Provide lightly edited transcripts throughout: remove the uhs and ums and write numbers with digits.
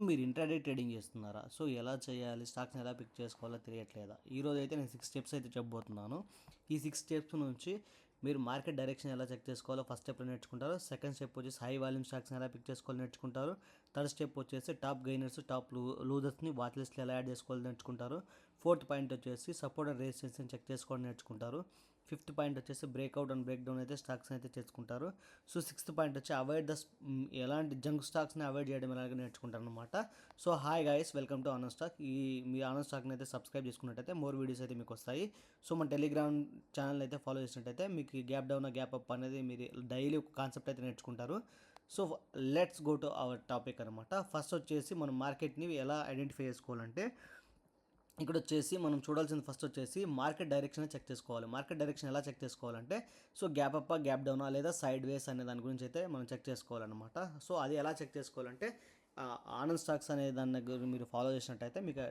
మీరు intraday trading చేస్తున్నారా? So, ఎలా చేయాలి? స్టాక్స్‌ని ఎలా పిక్ చేసుకోవాలో తెలియట్లేదా? ఈరోజైతే నేను 6 స్టెప్స్ అయితే చెప్పబోతున్నాను. ఈ 6 స్టెప్స్ నుంచి మీరు మార్కెట్ డైరెక్షన్ ఎలా చెక్ చేసుకోవాలో ఫస్ట్ స్టెప్‌లో నేర్చుకుంటారు. సెకండ్ స్టెప్ వచ్చేసి హై వాల్యూమ్ స్టాక్స్‌ని ఎలా పిక్ చేసుకోవాలో నేర్చుకుంటారు. థర్డ్ స్టెప్ వచ్చేసి టాప్ గెయినర్స్, టాప్ లూజర్స్‌ని వాచ్ లిస్ట్‌లో ఎలా యాడ్ చేసుకోవాలో నేర్చుకుంటారు. ఫోర్త్ పాయింట్ వచ్చేసి సపోర్ట్ అండ్ రెసిస్టెన్స్‌ని చెక్ చేసుకోవడం నేర్చుకుంటారు. ఫిఫ్త్ పాయింట్ వచ్చేసి బ్రేక్అవుట్ అండ్ బ్రేక్ డౌన్ అయితే స్టాక్స్ని అయితే చేసుకుంటారు. సో, సిక్స్త్ పాయింట్ వచ్చి అవాయిడ్ ఎలాంటి జంక్ స్టాక్స్ని అవాయిడ్ చేయడం ఎలాగ నేర్చుకుంటారు అనమాట. So hi guys, welcome to Anand stock. మీ ఆనంద్ స్టాక్ని అయితే సబ్స్క్రైబ్ చేసుకున్నట్టయితే మోర్ వీడియోస్ అయితే మీకు వస్తాయి. సో మన టెలిగ్రామ్ ఛానల్ అయితే ఫాలో చేసినట్టయితే మీకు గ్యాప్ డౌన్ గ్యాప్ అప్ అనేది మీరు డైలీ ఒక కాన్సెప్ట్ అయితే నేర్చుకుంటారు. So let's go to our topic అనమాట. ఫస్ట్ వచ్చేసి మనం మార్కెట్ని ఎలా ఐడెంటిఫై చేసుకోవాలంటే ఇక్కడ వచ్చేసి మనం చూడాల్సింది ఫస్ట్ వచ్చేసి మార్కెట్ డైరెక్షన్ చెక్ చేసుకోవాలి. మార్కెట్ డైరెక్షన్ ఎలా చెక్ చేసుకోవాలంటే సో గ్యాప్ అప్ గ్యాప్ డౌనా లేదా సైడ్ వేస్ అనే దాని గురించి అయితే మనం చెక్ చేసుకోవాలన్నమాట. సో అది ఎలా చెక్ చేసుకోవాలంటే ఆనంద్ స్టాక్స్ అనే దాని దగ్గర మీరు ఫాలో చేసినట్టయితే మీకు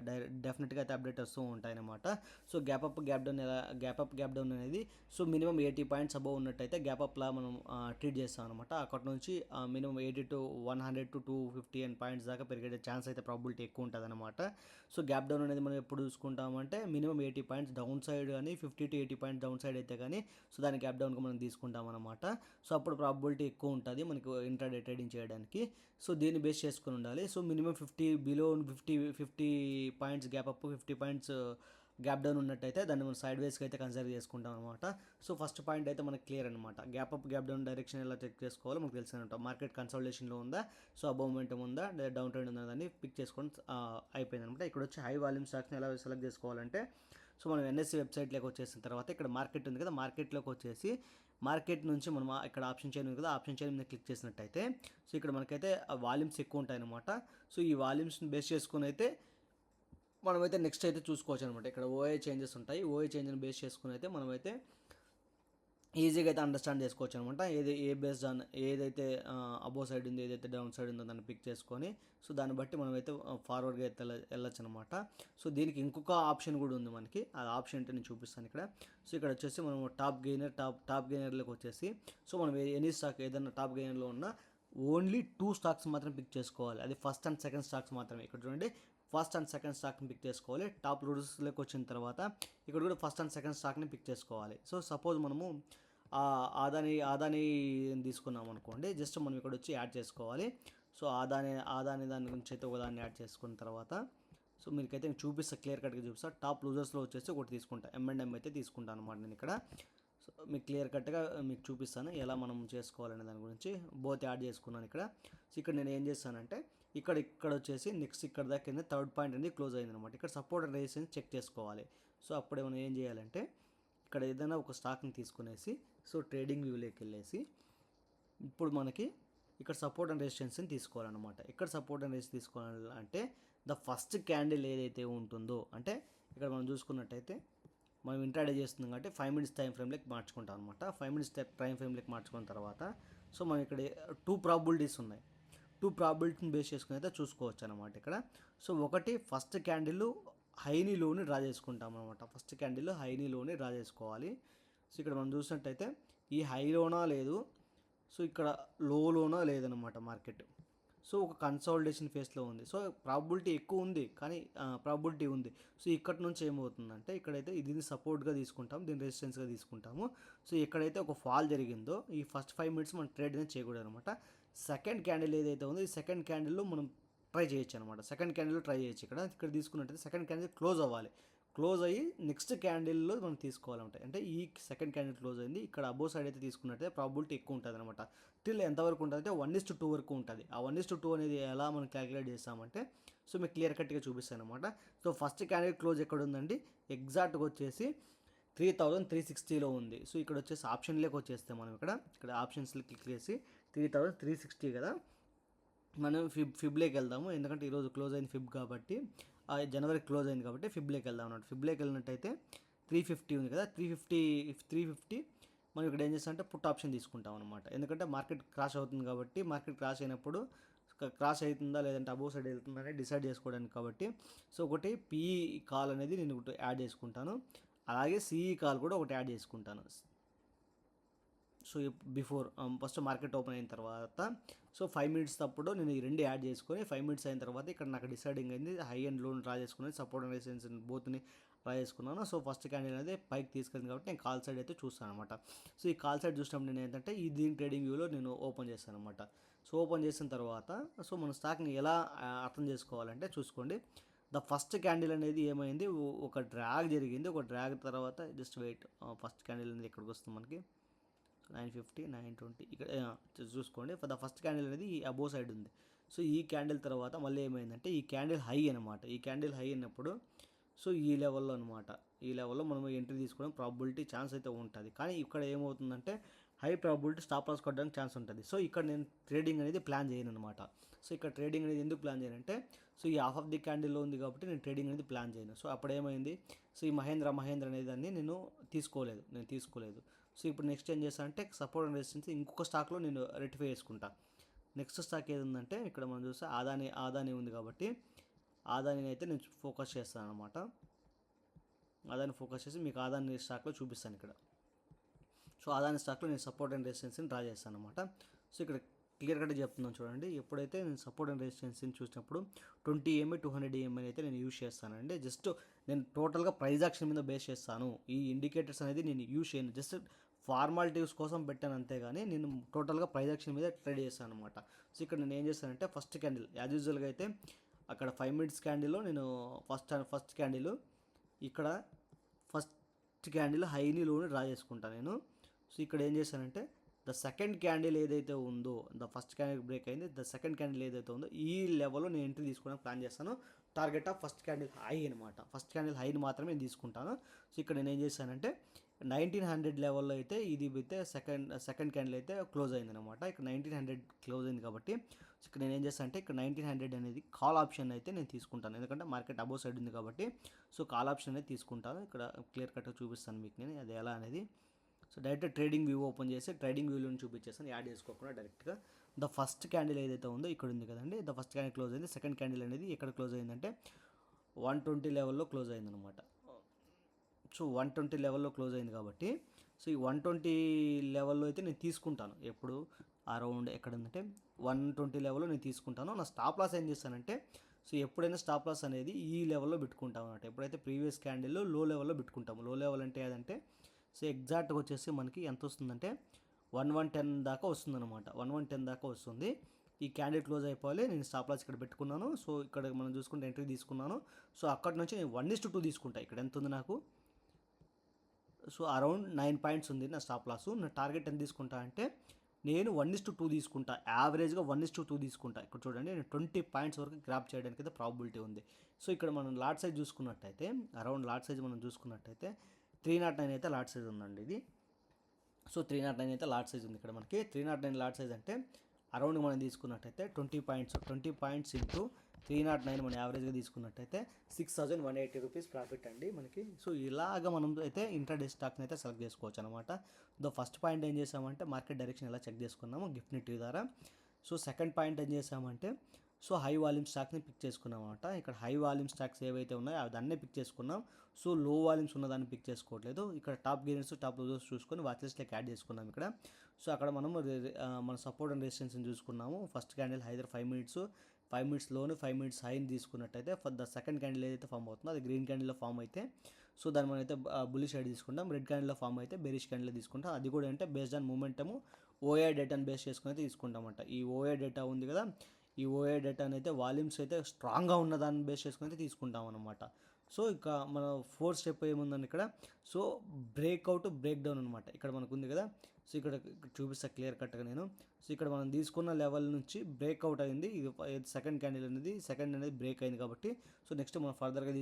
డెఫినెట్గా అయితే అప్డేట్ వస్తూ ఉంటాయన్నమాట. So gap up gap down ఎలా గ్యాప్ అప్ గ్యాప్ డౌన్ అనేది సో మినిమం 80 పాయింట్స్ అబవ్ ఉన్నట్టయితే గ్యాప్ అప్లా మనం ట్రీట్ చేస్తాం అనమాట. అక్కడ నుంచి minimum 80 to 100 to 250 and points దాకా పెరిగే ఛాన్స్ అయితే ప్రాబిలిటీ ఎక్కువ ఉంటుంది అనమాట. సో గ్యాప్ డౌన్ అనేది మనం ఎప్పుడు చూసుకుంటామంటే మినిమం 80 పాయింట్స్ డౌన్ సైడ్ కానీ 50 to 80 పాయింట్స్ డౌన్ సైడ్ అయితే కానీ సో దాని గ్యాప్ డౌన్గా మనం తీసుకుంటాం అనమాట. సో అప్పుడు ప్రాబిలిటీ ఎక్కువ ఉంటుంది మనకు ఇంట్రాడే ట్రేడింగ్ చేయడానికి. సో దీన్ని బేస్ చేసుకుని ఉండాలి. So minimum 50 below 50 points gap up 50 points gap down ఉన్నట్టయితే దాన్ని మనం సైడ్ వేస్కి అయితే కన్సిడర్ చేసుకుంటాం అనమాట. సో ఫస్ట్ పాయింట్ అయితే మనకు క్లియర్ అనమాట. Gap up gap down direction ఎలా చెక్ చేసుకోవాలో మనకు తెలిసినట్టు మార్కెట్ కన్సల్టేషన్లో ఉందా, సో అబౌవ్ మొమెంటం ఉందా లేదా డౌన్ ట్రెండ్ ఉందా దాన్ని పిక్ చేసుకొని అయిపోయింది అనమాట. ఇక్కడ వచ్చి హై వాల్యూమ్ స్టాక్స్ని ఎలా సెలెక్ట్ చేసుకోవాలంటే సో మనం ఎన్ఎస్సి వెబ్సైట్లోకి వచ్చేసిన తర్వాత ఇక్కడ మార్కెట్ ఉంది కదా, మార్కెట్లోకి వచ్చేసి మార్కెట్ నుంచి మనం ఇక్కడ ఆప్షన్ చైన్ ఉంది కదా, ఆప్షన్ చైన్ మీద క్లిక్ చేసినట్టయితే సో ఇక్కడ మనకైతే వాల్యూమ్స్ ఎక్కువ ఉంటాయి అనమాట. సో ఈ వాల్యూమ్స్ని బేస్ చేసుకుని అయితే మనమైతే నెక్స్ట్ అయితే చూసుకోవచ్చు అనమాట. ఇక్కడ ఓఏ చేంజెస్ ఉంటాయి. ఓఏ చేంజ్ని బేస్ చేసుకుని అయితే మనమైతే ఈజీగా అయితే అండర్స్టాండ్ చేసుకోవచ్చు అనమాట. ఏ బేస్డ్ ఆన్ ఏదైతే అబో సైడ్ ఉందో ఏదైతే డౌన్ సైడ్ ఉందో దాన్ని పిక్ చేసుకొని సో దాన్ని బట్టి మనమైతే ఫార్వర్డ్గా అయితే వెళ్ళొచ్చు అనమాట. సో దీనికి ఇంకొక ఆప్షన్ కూడా ఉంది మనకి. ఆ ఆప్షన్ అంటే నేను చూపిస్తాను ఇక్కడ. సో ఇక్కడ వచ్చేసి మనం టాప్ గెయినర్లోకి వచ్చేసి సో మనం ఎనీ స్టాక్ ఏదైనా టాప్ గెయినర్లో ఉన్న ఓన్లీ 2 స్టాక్స్ మాత్రం పిక్ చేసుకోవాలి. అది ఫస్ట్ అండ్ సెకండ్ స్టాక్స్ మాత్రమే. ఇక్కడ చూడండి, ఫస్ట్ అండ్ సెకండ్ స్టాక్ని పిక్ చేసుకోవాలి. టాప్ లూడర్స్లోకి వచ్చిన తర్వాత ఇక్కడ కూడా ఫస్ట్ అండ్ సెకండ్ స్టాక్ని పిక్ చేసుకోవాలి. సో సపోజ్ మనము ఆదాని తీసుకున్నాం అనుకోండి, జస్ట్ మనం ఇక్కడ వచ్చి యాడ్ చేసుకోవాలి. సో ఆదాని దాని గురించి అయితే ఒకదాన్ని యాడ్ చేసుకున్న తర్వాత సో మీకైతే నేను చూపిస్తా, క్లియర్ కట్గా చూపిస్తా. టాప్ లూజర్స్లో వచ్చేసి ఒకటి తీసుకుంటా, M&M అయితే తీసుకుంటాను అనమాట నేను ఇక్కడ. సో మీకు క్లియర్ కట్గా మీకు చూపిస్తాను ఎలా మనం చేసుకోవాలనే దాని గురించి. బోత్ యాడ్ చేసుకున్నాను ఇక్కడ. సో ఇక్కడ నేను ఏం చేస్తానంటే ఇక్కడ వచ్చేసి నెక్స్ట్ ఇక్కడ దాకా థర్డ్ పాయింట్ అనేది క్లోజ్ అయింది అనమాట. ఇక్కడ సపోర్ట్ అండ్ రెసిస్టెన్స్ చెక్ చేసుకోవాలి. సో అప్పుడే మనం ఏం చేయాలంటే ఇక్కడ ఏదైనా ఒక స్టాక్ని తీసుకునేసి సో ట్రేడింగ్ వ్యూలోకి వెళ్ళేసి ఇప్పుడు మనకి ఇక్కడ సపోర్ట్ అండ్ రెసిస్టెన్స్ని తీసుకోవాలన్నమాట. ఇక్కడ సపోర్ట్ అండ్ రెసిస్టెన్స్ తీసుకోవాలంటే ద ఫస్ట్ క్యాండిల్ ఏదైతే ఉంటుందో అంటే ఇక్కడ మనం చూసుకున్నట్టయితే మనం ఇంట్రాడే చేస్తున్నాం కాబట్టి 5 minutes టైం ఫ్రేమ్లోకి మార్చుకుంటాం అనమాట. 5 minutes టైం ఫ్రేమ్లోకి మార్చుకున్న తర్వాత సో మనం ఇక్కడ 2 ప్రాబిలిటీస్ ఉన్నాయి. 2 ప్రాబిలిటీని బేస్ చేసుకుని అయితే చూసుకోవచ్చు అనమాట ఇక్కడ. సో ఒకటి ఫస్ట్ క్యాండిల్ హైని లోని డ్రా చేసుకుంటాం అనమాట. ఫస్ట్ క్యాండిల్ హైని లోని డ్రా చేసుకోవాలి. సో ఇక్కడ మనం చూసినట్టయితే ఈ హైలోనా లేదు, సో ఇక్కడ లోనా లేదనమాట మార్కెట్. సో ఒక కన్సాలిడేషన్ ఫేస్లో ఉంది. సో ప్రాబిలిటీ ఎక్కువ ఉంది కానీ ప్రాబిలిటీ ఉంది. సో ఇక్కడ నుంచి ఏమవుతుందంటే ఇక్కడైతే దీన్ని సపోర్ట్గా తీసుకుంటాం, దీన్ని రెసిస్టెన్స్గా తీసుకుంటాము. సో ఎక్కడైతే ఒక ఫాల్ జరిగిందో ఈ ఫస్ట్ 5 minutes మనం ట్రేడ్ అనేది చేయకూడదు అనమాట. సెకండ్ క్యాండిల్ ఏదైతే ఉందో ఈ సెకండ్ క్యాండిల్లో మనం ట్రై చేయొచ్చు అనమాట. సెకండ్ క్యాండిల్లో ట్రై చేయొచ్చు. ఇక్కడ తీసుకున్నట్టయితే సెకండ్ క్యాండిల్ క్లోజ్ అవ్వాలి. క్లోజ్ అయ్యి నెక్స్ట్ క్యాండిల్లో మనం తీసుకోవాలంటే అంటే ఈ సెకండ్ క్యాండిల్ క్లోజ్ అయింది, ఇక్కడ అబో సైడ్ అయితే తీసుకున్నట్టయితే ప్రాబిలిటీ ఎక్కువ ఉంటుంది అనమాట. టిల్ ఎంతవరకు ఉంటుంది అంటే 1:2 వరకు ఉంటుంది. ఆ 1:2 అనేది ఎలా మనం క్యాలిక్యులేట్ చేస్తామంటే సో మీకు క్లియర్ కట్గా చూపిస్తాను అనమాట. సో ఫస్ట్ క్యాండిల్ క్లోజ్ ఎక్కడ ఉందండి, ఎగ్జాక్ట్గా వచ్చేసి 3360లో ఉంది. సో ఇక్కడ వచ్చేసి ఆప్షన్లోకి వచ్చేస్తే మనం ఇక్కడ ఆప్షన్స్లో క్లిక్ చేసి 3360 కదా, మనం ఫిబ్లోకి వెళ్దాము. ఎందుకంటే ఈరోజు క్లోజ్ అయింది ఫిబ్ కాబట్టి, జనవరి క్లోజ్ అయింది కాబట్టి ఫిబ్లోకి వెళ్దాం అన్నట్టు. ఫిబ్లోకి వెళ్ళినట్టయితే 350 ఉంది కదా, 350 మనం ఇక్కడ ఏం చేస్తామంటే పుట్ ఆప్షన్ తీసుకుంటాం అనమాట. ఎందుకంటే మార్కెట్ క్రాష్ అవుతుంది కాబట్టి మార్కెట్ క్రాష్ అయినప్పుడు క్రాష్ అవుతుందా లేదంటే అబోవ్ సైడ్ వెళ్తుందా అనేది డిసైడ్ చేసుకోవడానికి కాబట్టి సో ఒకటి పిఈ కాల్ అనేది నేను ఒకటి యాడ్ చేసుకుంటాను, అలాగే సిఈ కాల్ కూడా ఒకటి యాడ్ చేసుకుంటాను. So before first market open అయిన తర్వాత సో 5 మినిట్స్ తప్పుడు నేను ఈ రెండు యాడ్ చేసుకొని 5 మినిట్స్ అయిన తర్వాత ఇక్కడ నాకు డిసైడింగ్ అయింది హై అండ్ లోని డ్రా చేసుకుని సపోర్ట్ అండ్ రెసిస్టెన్స్ బోత్ని డ్రా చేసుకున్నాను. సో ఫస్ట్ క్యాండిల్ అనేది పైకి తీసుకెళ్ళింది కాబట్టి నేను కాల్ సైడ్ అయితే చూస్తాను అనమాట. సో ఈ కాల్ సైడ్ చూసినప్పుడు నేను ఏంటంటే ఈ దీని ట్రేడింగ్ వ్యూలో నేను ఓపెన్ చేస్తాను అనమాట. సో ఓపెన్ చేసిన తర్వాత సో మన స్టాక్ని ఎలా అర్థం చేసుకోవాలంటే చూసుకోండి. ద ఫస్ట్ క్యాండిల్ అనేది ఏమైంది, ఒక డ్రాగ్ జరిగింది. ఒక డ్రాగ్ తర్వాత జస్ట్ వెయిట్, ఫస్ట్ క్యాండిల్ అనేది ఇక్కడికి వస్తుంది మనకి 950 920 ఇక్కడ చూసుకోండి. ద ఫస్ట్ క్యాండిల్ అనేది ఈ అబో సైడ్ ఉంది. సో ఈ క్యాండిల్ తర్వాత మళ్ళీ ఏమైందంటే ఈ క్యాండిల్ హై అనమాట. ఈ క్యాండిల్ హై అయినప్పుడు సో ఈ లెవెల్లో అనమాట, ఈ లెవెల్లో మనం ఎంట్రీ తీసుకోవడం ప్రాబిలిటీ ఛాన్స్ అయితే ఉంటుంది. కానీ ఇక్కడ ఏమవుతుందంటే హై ప్రాబిలిటీ స్టాప్ లాస్ కొట్టడానికి ఛాన్స్ ఉంటుంది. సో ఇక్కడ నేను ట్రేడింగ్ అనేది ప్లాన్ చేయను అనమాట. సో ఇక్కడ ట్రేడింగ్ అనేది ఎందుకు ప్లాన్ చేయనంటే సో ఈ హాఫ్ ఆఫ్ ది క్యాండిల్లో ఉంది కాబట్టి నేను ట్రేడింగ్ అనేది ప్లాన్ చేయను. సో అప్పుడు ఏమైంది, సో ఈ మహేంద్ర అనేది దాన్ని నేను తీసుకోలేదు. సో ఇప్పుడు నెక్స్ట్ ఏం చేస్తాను అంటే సపోర్ట్ అండ్ రెసిస్టెన్స్ ఇంకొక స్టాక్లో నేను రెక్టిఫై చేసుకుంటా. నెక్స్ట్ స్టాక్ ఏది ఉందంటే ఇక్కడ మనం చూస్తే ఆదాని ఉంది కాబట్టి ఆదానిని అయితే నేను ఫోకస్ చేస్తాను అనమాట. ఆదాని ఫోకస్ చేసి మీకు ఆదాని స్టాక్లో చూపిస్తాను ఇక్కడ. సో ఆదాని స్టాక్లో నేను సపోర్ట్ అండ్ రెసిస్టెన్స్ని డ్రా చేస్తాను అనమాట. సో ఇక్కడ క్లియర్ కట్గా చెప్తున్నాను చూడండి. ఎప్పుడైతే నేను సపోర్ట్ అండ్ రెసిస్టెన్స్ని చూసినప్పుడు 20 EMA 200 EMA అయితే నేను యూజ్ చేస్తానండి. జస్ట్ నేను టోటల్గా ప్రైజ్ యాక్షన్ మీద బేస్ చేస్తాను. ఈ ఇండికేటర్స్ అనేది నేను యూజ్ చేయను, జస్ట్ ఫార్మాలిటీస్ కోసం పెట్టాను అంతేగాని నేను టోటల్గా ప్రైజ్ యాక్షన్ మీద ట్రేడ్ చేస్తాను అనమాట. సో ఇక్కడ నేను ఏం చేస్తానంటే ఫస్ట్ క్యాండిల్ యాజ్ యూజువల్గా అయితే అక్కడ 5 మినిట్స్ క్యాండిల్లో నేను ఫస్ట్ క్యాండిల్ ఇక్కడ ఫస్ట్ క్యాండిల్ హైని లోని డ్రా చేసుకుంటాను నేను. సో ఇక్కడ ఏం చేశానంటే ద సెకండ్ క్యాండిల్ ఏదైతే ఉందో, ద ఫస్ట్ క్యాండిల్ బ్రేక్ అయింది, ద సెకండ్ క్యాండిల్ ఏదైతే ఉందో ఈ లెవెల్లో నేను ఎంట్రీ తీసుకోవడానికి ప్లాన్ చేస్తాను. Target of first candle high అనమాట. ఫస్ట్ క్యాండిల్ హైని మాత్రమే నేను తీసుకుంటాను. సో ఇక్కడ నేను ఏం చేశానంటే 1900 లెవెల్లో అయితే ఇది అయితే సెకండ్ క్యాండిల్ అయితే క్లోజ్ అయింది అనమాట. ఇక్కడ 1900 క్లోజ్ అయింది కాబట్టి సో ఇక్కడ నేను ఏం చేస్తాను అంటే ఇక్కడ 1900 అనేది కాల్ ఆప్షన్ అయితే నేను తీసుకుంటాను. ఎందుకంటే మార్కెట్ అబోవ్ సైడ్ ఉంది కాబట్టి సో కాల్ ఆప్షన్ అనేది తీసుకుంటాను. ఇక్కడ క్లియర్ కట్గా చూపిస్తాను మీకు నేను అది ఎలా అనేది. So direct trading view open చేసి ట్రేడింగ్ వ్యూలో చూపించేస్తాను, యాడ్ చేసుకోకుండా డైరెక్ట్గా. ద ఫస్ట్ క్యాండిల్ ఏదైతే ఉందో ఇక్కడ ఉంది కదండి, ద ఫస్ట్ క్యాండిల్ క్లోజ్ అయింది. సెకండ్ క్యాండిల్ అనేది ఎక్కడ క్లోజ్ అయిందంటే 120 లెవెల్లో క్లోజ్ అయిందనమాట. సో 120 లెవెల్లో క్లోజ్ అయింది కాబట్టి సో ఈ 120 లెవెల్లో అయితే నేను తీసుకుంటాను. ఎప్పుడు అరౌండ్ ఎక్కడ ఉందంటే 120 లెవెల్లో నేను తీసుకుంటాను. నా స్టాప్ లాస్ ఏం చేస్తానంటే సో ఎప్పుడైనా స్టాప్ లాస్ అనేది ఈ లెవెల్లో పెట్టుకుంటాం అనమాట. ఎప్పుడైతే ప్రీవియస్ క్యాండిల్లో లో లెవెల్లో పెట్టుకుంటాము. లో లెవెల్ అంటే ఏదంటే సో ఎగ్జాక్ట్గా వచ్చేసి మనకి ఎంత వస్తుందంటే 1110 దాకా వస్తుందన్నమాట. 1110 దాకా వస్తుంది. ఈ క్యాండిల్ క్లోజ్ అయిపోవాలి. నేను స్టాప్ లాస్ ఇక్కడ పెట్టుకున్నాను. సో ఇక్కడ మనం చూసుకుంటే ఎంట్రీ తీసుకున్నాను. సో అక్కడ నుంచి నేను 1:2 తీసుకుంటా. ఇక్కడ ఎంత ఉంది నాకు, సో అరౌండ్ 9 పాయింట్స్ ఉంది నా స్టాప్ లాస్. నా టార్గెట్ ఎంత తీసుకుంటా అంటే నేను 1:2 తీసుకుంటా. యావరేజ్గా 1:2 తీసుకుంటా. ఇక్కడ చూడండి నేను 20 పాయింట్స్ వరకు గ్రాప్ చేయడానికి అయితే ప్రాబిలిటీ ఉంది. సో ఇక్కడ మనం లాట్ సైజ్ చూసుకున్నట్టయితే అరౌండ్ లాట్ సైజ్ మనం చూసుకున్నట్టయితే 309 అయితే లాట్ సైజ్ ఉందండి ఇది. సో 309 అయితే లాట్ సైజ్ ఉంది ఇక్కడ మనకి. 309 లాట్ సైజ్ అంటే అరౌండ్ మనం తీసుకున్నట్టయితే 20 పాయింట్స్ ఇంటూ 309 మనం యావరేజ్గా తీసుకున్నట్టయితే 6180 రూపీస్ ప్రాఫిట్ అండి మనకి. సో ఇలాగ మనం అయితే ఇంట్రాడే స్టాక్ని అయితే సెలెక్ట్ చేసుకోవచ్చు అనమాట. ద ఫస్ట్ పాయింట్ ఏం చేసామంటే మార్కెట్ డైరెక్షన్ ఎలా చెక్ చేసుకున్నాము గిఫ్ట్ నిఫ్టీ ద్వారా. సో సెకండ్ పాయింట్ ఏం చేసామంటే సో హై వాల్యూమ్ స్టాక్ని పిక్ చేసుకున్నాం అనమాట. ఇక్కడ హై వాల్యూమ్ స్టాక్స్ ఏవైతే ఉన్నాయో అవి దాన్నే పిక్ చేసుకున్నాం. సో లో వాల్యూమ్స్ ఉన్నదాన్ని పిక్ చేసుకోవట్లేదు. ఇక్కడ టాప్ గెయినర్స్ టాప్ లూజర్స్ చూసుకొని వాచ్ లిస్ట్లోకి యాడ్ చేసుకున్నాం ఇక్కడ. సో అక్కడ మనం మన సపోర్ట్ అండ్ రెసిస్టెన్స్ని చూసుకున్నాము. ఫస్ట్ క్యాండిల్ హైదర్ 5 మినిట్స్లోని 5 మినిట్స్ హైని తీసుకున్నట్టయితే ఫర్ ద సెకండ్ క్యాండిల్ ఏదైతే ఫామ్ అవుతుందో అది గ్రీన్ క్యాండిల్లో ఫామ్ అయితే సో దాన్ని మనం అయితే బుల్లిష్ సైడ్ తీసుకుంటాం. రెడ్ క్యాండిల్లో ఫామ్ అయితే బెరిష్ క్యాండిల్లో తీసుకుంటాం. అది కూడా అంటే బేస్డ్ ఆన్ మూమెంటము ఓఐ డేటాను బేస్ చేసుకుని అయితే తీసుకుంటామంట. ఈ ఓఐ డేటా ఉంది కదా, ఈ ఓఐ డేటాని అయితే వాల్యూమ్స్ అయితే స్ట్రాంగ్గా ఉన్న దాన్ని బేస్ చేసుకుని అయితే తీసుకుంటాం అనమాట. సో ఇక మన 4th స్టెప్ ఏముందని ఇక్కడ సో బ్రేక్అవుట్ బ్రేక్ డౌన్ అనమాట. ఇక్కడ మనకు ఉంది కదా, సో ఇక్కడ చూపిస్తా క్లియర్ కట్గా నేను. సో ఇక్కడ మనం తీసుకున్న లెవెల్ నుంచి బ్రేక్అవుట్ అయింది. ఇది సెకండ్ క్యాండిల్ అనేది బ్రేక్ అయింది కాబట్టి సో నెక్స్ట్ మనం ఫర్దర్గా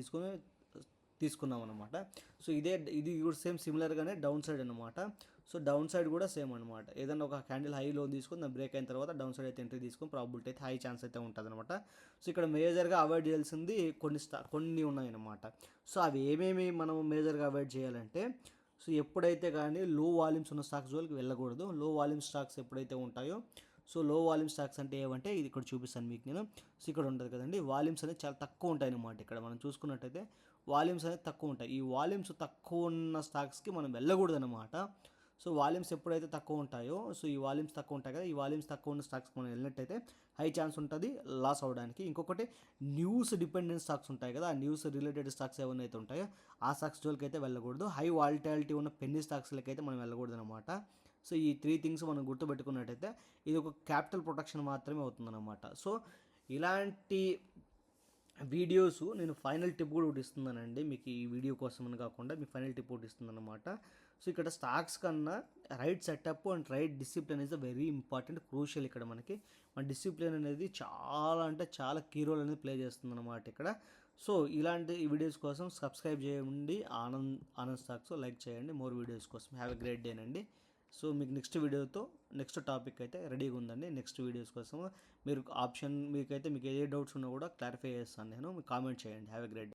తీసుకున్నాం అనమాట. సో ఇది కూడా సేమ్ సిమిలర్గానే డౌన్ సైడ్ అనమాట. సో డౌన్ సైడ్ కూడా సేమ్ అనమాట. ఏదైనా ఒక క్యాండిల్ హై లో తీసుకుని దాన్ని బ్రేక్ అయిన తర్వాత డౌన్ సైడ్ అయితే ఎంట్రీ తీసుకుని ప్రాబిలిటీ అయితే హై ఛాన్స్ అయితే ఉంటుంది అనమాట. సో ఇక్కడ మేజర్గా అవాయిడ్ చేయాల్సింది కొన్ని ఉన్నాయన్నమాట. సో అవి ఏమేమి మనం మేజర్గా అవాయిడ్ చేయాలంటే సో ఎప్పుడైతే కానీ లో వాల్యూమ్స్ ఉన్న స్టాక్స్ జోలికి వెళ్ళకూడదు. లో వాల్యూమ్ స్టాక్స్ ఎప్పుడైతే ఉంటాయో సో లో వాల్యూమ్ స్టాక్స్ అంటే ఏమంటే ఇది ఇక్కడ చూపిస్తాను మీకు నేను. సో ఇక్కడ ఉంటుంది కదండి, వాల్యూమ్స్ అనేది చాలా తక్కువ ఉంటాయి అన్నమాట. ఇక్కడ మనం చూసుకున్నట్టయితే వాల్యూమ్స్ అనేది తక్కువ ఉంటాయి. ఈ వాల్యూమ్స్ తక్కువ ఉన్న స్టాక్స్కి మనం వెళ్ళకూడదు అనమాట. సో వాల్యూమ్స్ ఎప్పుడైతే తక్కువ ఉంటాయో, సో ఈ వాల్యూమ్స్ తక్కువ ఉంటాయి కదా, ఈ వాల్యూమ్స్ తక్కువ ఉన్న స్టాక్స్ మనం వెళ్ళినట్టయితే హై ఛాన్స్ ఉంటుంది లాస్ అవ్వడానికి. ఇంకొకటి న్యూస్ డిపెండెంట్ స్టాక్స్ ఉంటాయి కదా, ఆ న్యూస్ రిలేటెడ్ స్టాక్స్ ఏమైనా అయితే ఉంటాయో ఆ స్టాక్స్ జోలికి అయితే వెళ్ళకూడదు. హై వాలిటాలిటీ ఉన్న పెన్నీ స్టాక్స్లకి అయితే మనం వెళ్ళకూడదు అనమాట. సో ఈ 3 థింగ్స్ మనం గుర్తుపెట్టుకున్నట్టయితే ఇది ఒక క్యాపిటల్ ప్రొటెక్షన్ మాత్రమే అవుతుందన్నమాట. సో ఇలాంటి వీడియోస్ నేను ఫైనల్ టిప్ కూడా ఒకటి ఇస్తున్నానండి మీకు, ఈ వీడియో కోసం అని కాకుండా మీకు ఫైనల్ టిప్ ఒకటి ఇస్తుందన్నమాట. సో ఇక్కడ స్టాక్స్ కన్నా right setup and right discipline is the very important, crucial. ఇక్కడ మనకి మన డిసిప్లిన్ అనేది చాలా అంటే చాలా కీ రోల్ అనేది ప్లే చేస్తుంది అనమాట ఇక్కడ. సో ఇలాంటి వీడియోస్ కోసం సబ్స్క్రైబ్ చేయండి ఆనంద్ స్టాక్స్, లైక్ చేయండి మోర్ వీడియోస్ కోసం. హ్యావ్ ఎ గ్రేట్ డే అండి. సో మీకు నెక్స్ట్ టాపిక్ అయితే రెడీగా ఉందండి. నెక్స్ట్ వీడియోస్ కోసం మీరు మీకైతే మీకు ఏ డౌట్స్ ఉన్నా కూడా క్లారిఫై చేస్తాను నేను, మీకు కామెంట్ చేయండి. Have a great day.